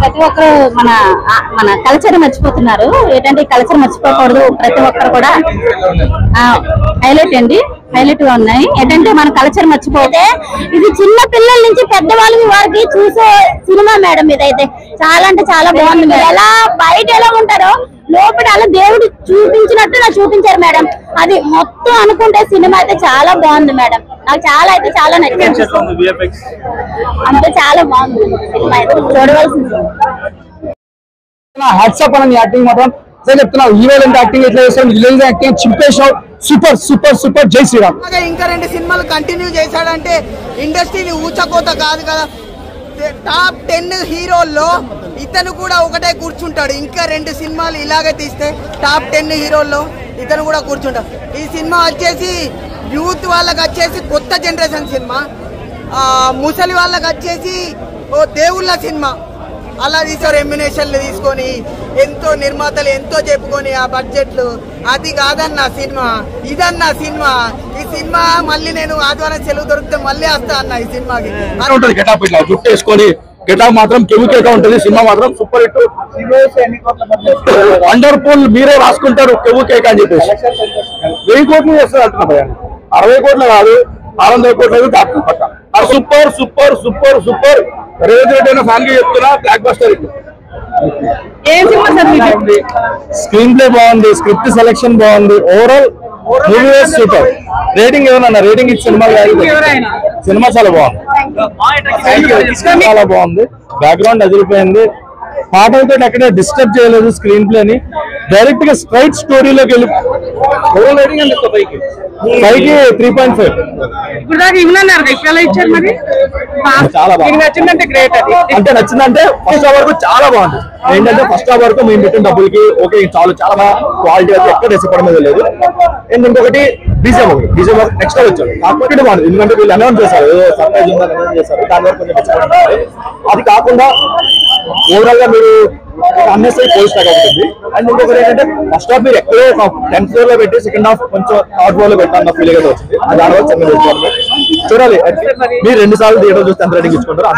ప్రతి ఒక్కరు మన మన కల్చర్ మర్చిపోతున్నారు. ఏంటంటే ఈ కల్చర్ మర్చిపోకూడదు. ప్రతి ఒక్కరు కూడా హైలైట్ గా ఉన్నాయి. ఏంటంటే మన కల్చర్ మర్చిపోతే ఇది చిన్న పిల్లల నుంచి పెద్దవాళ్ళకి వారికి చూసే సినిమా మేడం. ఇదైతే చాలా అంటే చాలా బాగుంది. మీరు ఎలా బయట ఎలా ఉంటారో లోపల అలా దేవుడు చూపించినట్టు నాకు చూపించారు మేడం. అది మొత్తం అనుకుంటే సినిమా అయితే చాలా బాగుంది మేడం. నాకు చాలా అయితే చాలా నచ్చింది. అంతే చాలా బాగుంది సినిమా అయితే చూడవలసింది. హ్యాట్సాప్ అని యాక్టింగ్ మాత్రం చెప్తున్నా. హీరోలు యాక్టింగ్ ఎట్లా చేస్తాడు, విలన్ యాక్టింగ్ చింపేశావు. Super super super. జై శ్రీరామ్. ఇంకా 2 సినిమాలు కంటిన్యూ చేశాడంటే ఇండస్ట్రీని ఊచకోత కాదు కదా. టాప్ 10 హీరోల్లో ఇతను కూడా ఒకటే కూర్చుంటాడు. ఇంకా 2 సినిమాలు ఇలాగే తీస్తే టాప్ 10 హీరోల్లో ఇతను కూడా కూర్చుంటాడు. ఈ సినిమా వచ్చేసి యూత్ వాళ్ళకి వచ్చేసి కొత్త జనరేషన్ సినిమా, ముసలి వాళ్ళకి వచ్చేసి ఓ దేవుళ్ళ సినిమా. అలా తీసారు. ఎమ్యునేషన్లు తీసుకొని ఎంతో నిర్మాతలు ఎంతో చెప్పుకొని ఆ బడ్జెట్లు. అది కాదన్న సినిమా, ఇదన్న సినిమా. ఈ సినిమా మళ్ళీ నేను ఆదివారం సెలవు దొరికితే మళ్ళీ వస్తా అన్న ఈ సినిమాకి. గెటప్ ఇట్లా జుట్టు వేసుకొని గెటప్ మాత్రం కెమికేగా ఉంటుంది. సినిమా మాత్రం సూపర్ హిట్. వండర్ఫుల్. మీరే రాసుకుంటారు కెమికేగా అని చెప్పేసి 1000 కోట్లు చేస్తారు అంటున్నా. 60 కోట్లు కాదు, 600 కోట్లు పక్క. Super super super super. Revanth Reddy అయినా ఫ్యాన్ గా చెప్తున్నా. Block buster. స్క్రీన్ ప్లే బాగుంది, స్క్రిప్ట్ సెలెక్షన్ బాగుంది, ఓవరాల్ మూవీ సూపర్. రేటింగ్ ఏమన్నా రేటింగ్ ఇచ్చి సినిమా చాలా బాగుంది. చాలా బాగుంది. బ్యాక్గ్రౌండ్ అదిరిపోయింది. పాటలతో అక్కడ డిస్టర్బ్ చేయలేదు స్క్రీన్ ప్లేని. డైరెక్ట్ గా స్ట్రైట్ స్టోరీలోకి వెళ్ళి ఓవరాల్ రేటింగ్ అండి 5కి 3.5. చాలా బాగుంది. అంటే నచ్చిందంటే ఫస్ట్ హాఫ్ వరకు చాలా బాగుంది. ఏంటంటే ఫస్ట్ హాఫ్ వరకు మేము పెట్టిన డబ్బులకి ఓకే చాలు. చాలా బాగా క్వాలిటీ అయితే ఎక్కడ డిసప్పాయింట్ మీద లేదు. అండ్ ఇంకొకటి బీజేఎం నెక్స్ట్ వచ్చాడు. కాకపోతే బాగుంది. ఎందుకంటే వీళ్ళు అనౌన్స్ చేశారు, ఏదో సర్ప్రైజ్ ఉందని అనౌన్స్ చేశారు. దాని వరకు కొంచెం డిసప్పాయింట్. అది కాకుండా ఓవరాల్ గా మీరు అన్నెసరీ పోలీస్ లాగా ఉంటుంది. అండ్ ఇంకొకటి ఏంటంటే ఫస్ట్ హాఫ్ మీరు ఎక్కడో 10th ఫ్లోర్ లో పెట్టి సెకండ్ హాఫ్ కొంచెం 3rd ఫ్లోర్ లో పెట్టాలన్న ఫీలింగ్ అయితే వచ్చింది. అది దాని వల్ల చూడాలి. మీరు 2 సార్లు థియేటర్ చూస్తే ఎంత రేటింగ్ ఇచ్చుకుంటారు.